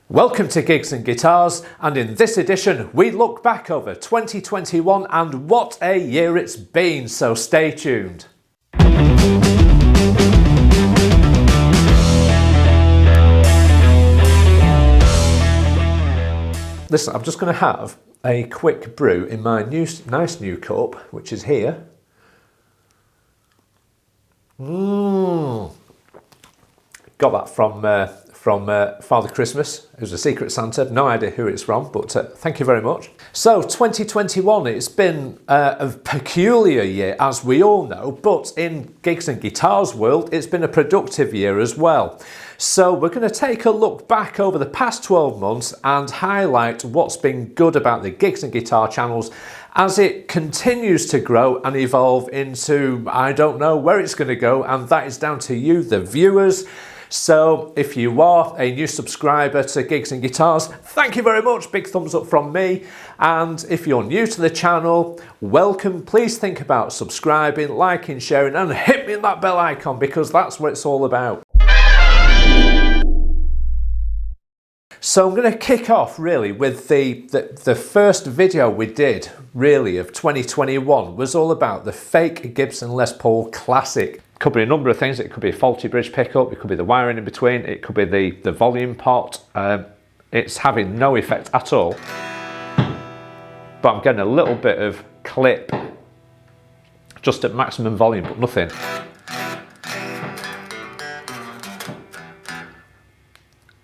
Welcome to Gigs and Guitars, and in this edition we look back over 2021 and what a year it's been, so stay tuned. Listen, I'm just going to have a quick brew in my nice new cup, which is here. Got that from Father Christmas. It was a Secret Santa. No idea who it's from, but thank you very much. So 2021, it's been a peculiar year, as we all know, but in Gigs and Guitars world, it's been a productive year as well. So we're going to take a look back over the past 12 months and highlight what's been good about the Gigs and Guitar channels as it continues to grow and evolve into, I don't know where it's going to go, and that is down to you, the viewers. So if you are a new subscriber to Gigs and Guitars, thank you very much, big thumbs up from me. And if you're new to the channel, welcome. Please think about subscribing, liking, sharing, and hit me in that bell icon because that's what it's all about. So I'm going to kick off really with the first video we did really of 2021 was all about the fake Gibson Les Paul Classic. Could be a number of things. It could be a faulty bridge pickup, it could be the wiring in between, it could be the volume pot. It's having no effect at all, but I'm getting a little bit of clip just at maximum volume, but nothing.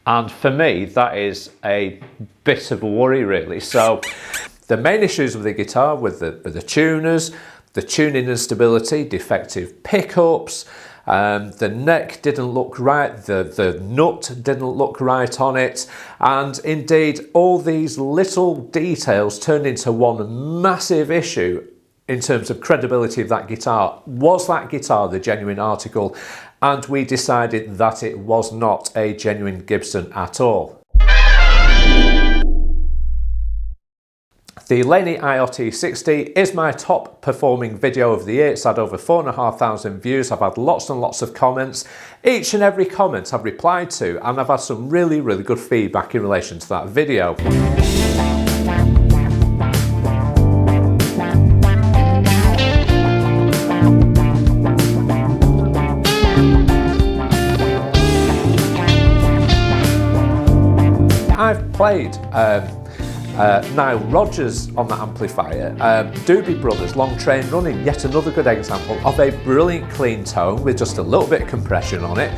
And for me, that is a bit of a worry really. So the main issues with the guitar, with the tuners, the tuning instability, defective pickups, the neck didn't look right, the nut didn't look right on it, and indeed all these little details turned into one massive issue in terms of credibility of that guitar. Was that guitar the genuine article? And we decided that it was not a genuine Gibson at all. The Laney IoT60 is my top performing video of the year. It's had over 4,500 views. I've had lots and lots of comments. Each and every comment I've replied to, and I've had some really good feedback in relation to that video. I've played Nile Rodgers on that amplifier. Doobie Brothers, Long Train Running, yet another good example of a brilliant clean tone with just a little bit of compression on it.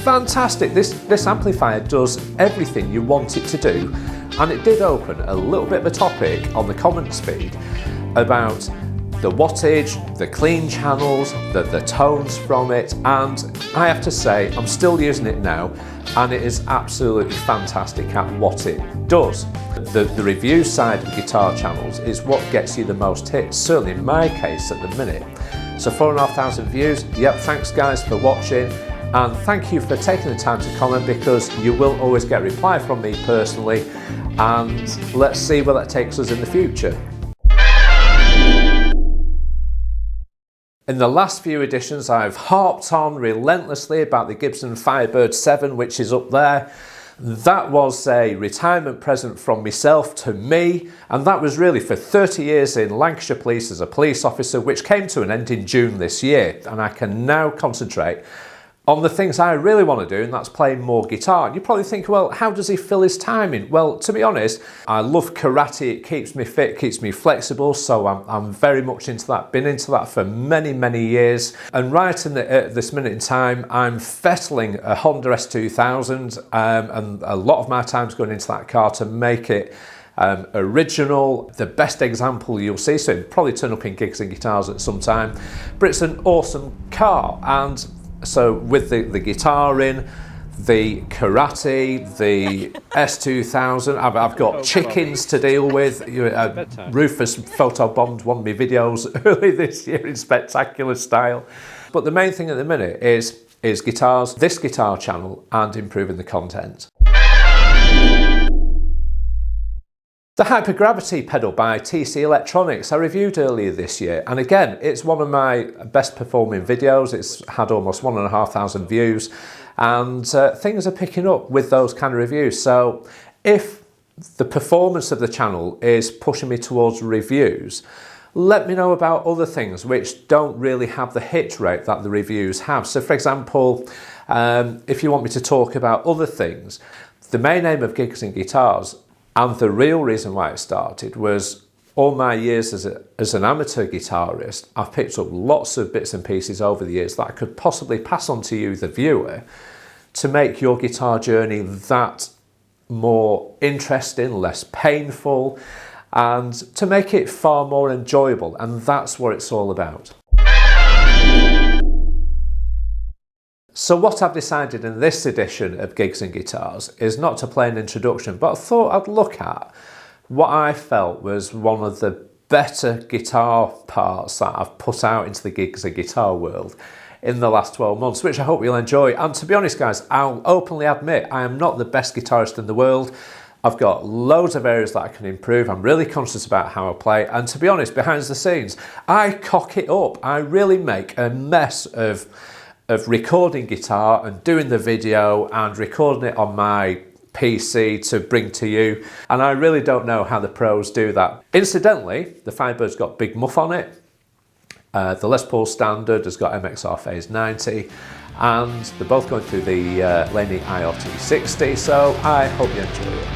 Fantastic, this amplifier does everything you want it to do, and it did open a little bit of a topic on the comments feed about the wattage, the clean channels, the tones from it, and I have to say I'm still using it now and it is absolutely fantastic at what it does. The review side of guitar channels is what gets you the most hits, certainly in my case at the minute. So 4,500 views, yep, thanks guys for watching, and thank you for taking the time to comment because you will always get a reply from me personally, and let's see where that takes us in the future. In the last few editions, I've harped on relentlessly about the Gibson Firebird 7, which is up there. That was a retirement present from myself to me, and that was really for 30 years in Lancashire Police as a police officer, which came to an end in June this year, and I can now concentrate on the things I really want to do, and that's playing more guitar. And you probably think, well, how does he fill his time in? Well, to be honest, I love karate. It keeps me fit, keeps me flexible, so I'm very much into that. Been into that for many years. And right at this minute in time, I'm fettling a Honda S2000, and a lot of my time's going into that car to make it original, the best example you'll see, so it'll probably turn up in Gigs and Guitars at some time, but it's an awesome car. And so with the guitar in, the karate, the S2000, I've got chickens to deal with. Rufus photobombed one of my videos early this year in spectacular style. But the main thing at the minute is guitars, this guitar channel, and improving the content. The Hypergravity pedal by TC Electronics I reviewed earlier this year, and again it's one of my best performing videos. It's had almost 1,500 views, and things are picking up with those kind of reviews. So If the performance of the channel is pushing me towards reviews, let me know about other things which don't really have the hit rate that the reviews have. So for example, if you want me to talk about other things, the main aim of Gigs and Guitars, and the real reason why it started, was all my years as an amateur guitarist, I've picked up lots of bits and pieces over the years that I could possibly pass on to you, the viewer, to make your guitar journey that more interesting, less painful, and to make it far more enjoyable. And that's what it's all about. So what I've decided in this edition of Gigs and Guitars is not to play an introduction, but I thought I'd look at what I felt was one of the better guitar parts that I've put out into the Gigs and Guitar world in the last 12 months, which I hope you'll enjoy. And to be honest, guys, I'll openly admit I am not the best guitarist in the world. I've got loads of areas that I can improve. I'm really conscious about how I play. And to be honest, behind the scenes, I cock it up. I really make a mess of recording guitar and doing the video and recording it on my PC to bring to you. And I really don't know how the pros do that. Incidentally, the Firebird's got big muff on it. The Les Paul Standard has got MXR Phase 90, and they're both going through the Laney IoT 60, so I hope you enjoy it.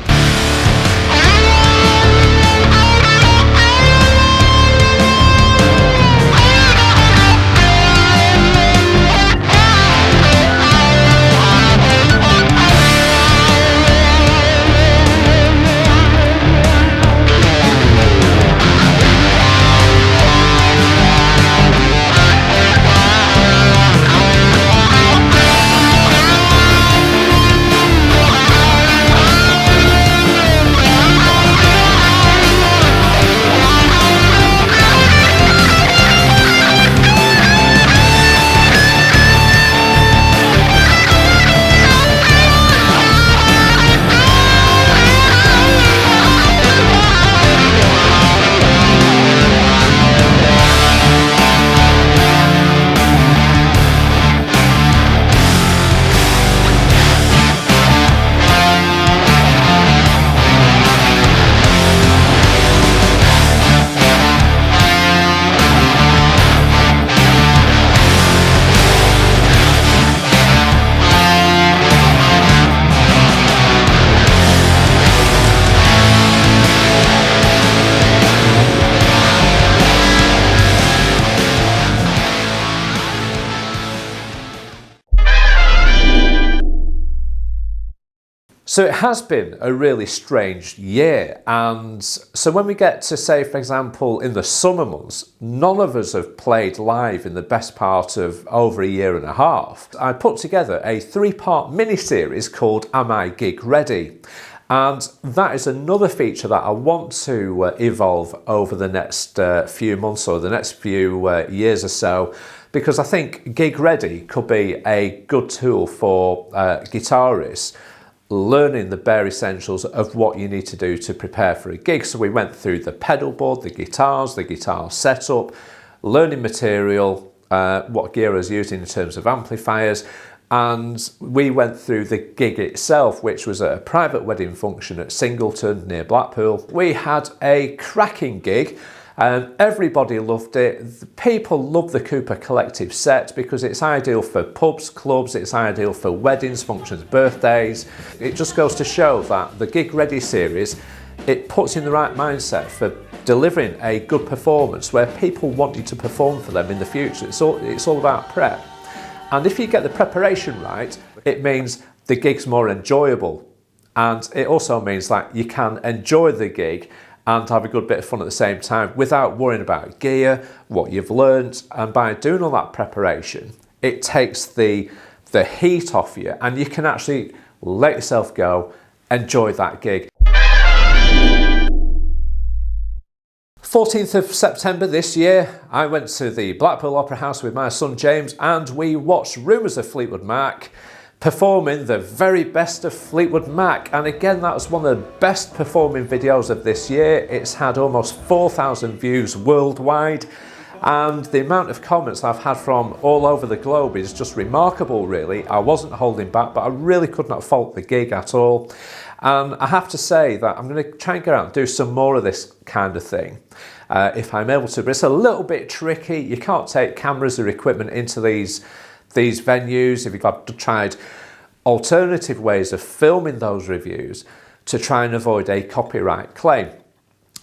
So it has been a really strange year, and so when we get to, say, for example, in the summer months, none of us have played live in the best part of over a year and a half. I put together a 3-part mini-series called Am I Gig Ready? And that is another feature that I want to evolve over the next few months or the next few years or so, because I think Gig Ready could be a good tool for guitarists learning the bare essentials of what you need to do to prepare for a gig. So we went through the pedal board, the guitar setup, learning material, what gear I was using in terms of amplifiers, and we went through the gig itself, which was a private wedding function at Singleton near Blackpool. We had a cracking gig. Everybody loved it. People love the Cooper Collective set because it's ideal for pubs, clubs, it's ideal for weddings, functions, birthdays. It just goes to show that the Gig Ready series, it puts you in the right mindset for delivering a good performance where people want you to perform for them in the future. It's all about prep. And if you get the preparation right, it means the gig's more enjoyable. And it also means that you can enjoy the gig and have a good bit of fun at the same time without worrying about gear, what you've learned. And by doing all that preparation, it takes the heat off you and you can actually let yourself go, enjoy that gig. 14th of September this year, I went to the Blackpool Opera House with my son James and we watched Rumours of Fleetwood Mac performing the very best of Fleetwood Mac, and again that was one of the best performing videos of this year. It's had almost 4,000 views worldwide, And the amount of comments I've had from all over the globe is just remarkable, really. I wasn't holding back, but I really could not fault the gig at all. And I have to say that I'm going to try and get out and do some more of this kind of thing if I'm able to. But it's a little bit tricky. You can't take cameras or equipment into these venues. If you've tried alternative ways of filming those reviews to try and avoid a copyright claim.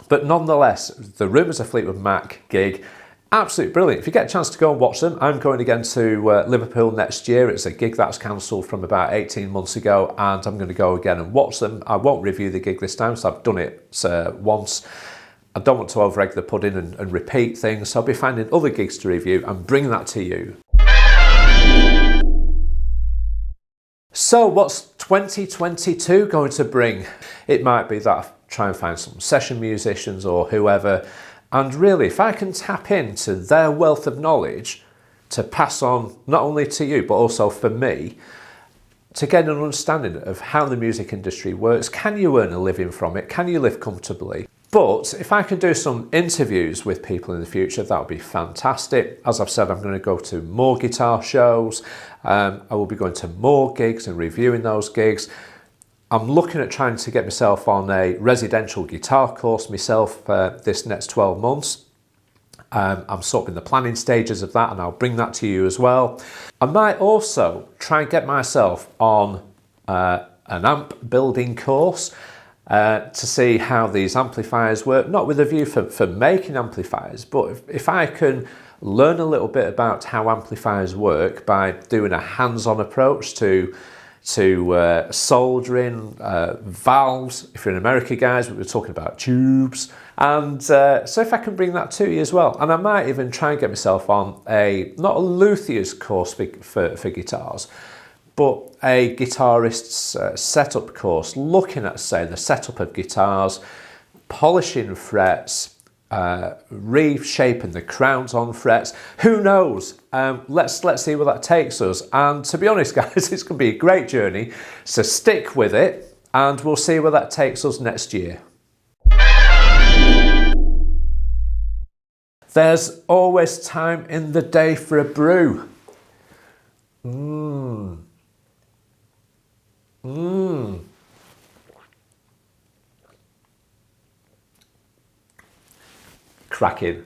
But nonetheless, the Rumours of Fleetwood Mac gig, absolutely brilliant. If you get a chance to go and watch them, I'm going again to Liverpool next year. It's a gig that's cancelled from about 18 months ago, and I'm going to go again and watch them. I won't review the gig this time, so I've done it once. I don't want to over-egg the pudding and repeat things, so I'll be finding other gigs to review and bring that to you. So what's 2022 going to bring? It might be that I try and find some session musicians or whoever, and really if I can tap into their wealth of knowledge to pass on not only to you but also for me, to get an understanding of how the music industry works. Can you earn a living from it? Can you live comfortably? But if I can do some interviews with people in the future, that would be fantastic. As I've said, I'm going to go to more guitar shows. I will be going to more gigs and reviewing those gigs. I'm looking at trying to get myself on a residential guitar course myself this next 12 months. I'm sort of in the planning stages of that, and I'll bring that to you as well. I might also try and get myself on an amp building course to see how these amplifiers work, not with a view for making amplifiers, but if I can learn a little bit about how amplifiers work by doing a hands-on approach to soldering valves. If you're in America, guys, we're talking about tubes. And so if I can bring that to you as well, and I might even try and get myself on not a luthier's course for guitars, but a guitarist's setup course, looking at, say, the setup of guitars, polishing frets, reshaping the crowns on frets. Who knows? Let's see where that takes us. And to be honest, guys, it's going to be a great journey. So stick with it, and we'll see where that takes us next year. There's always time in the day for a brew. Cracking.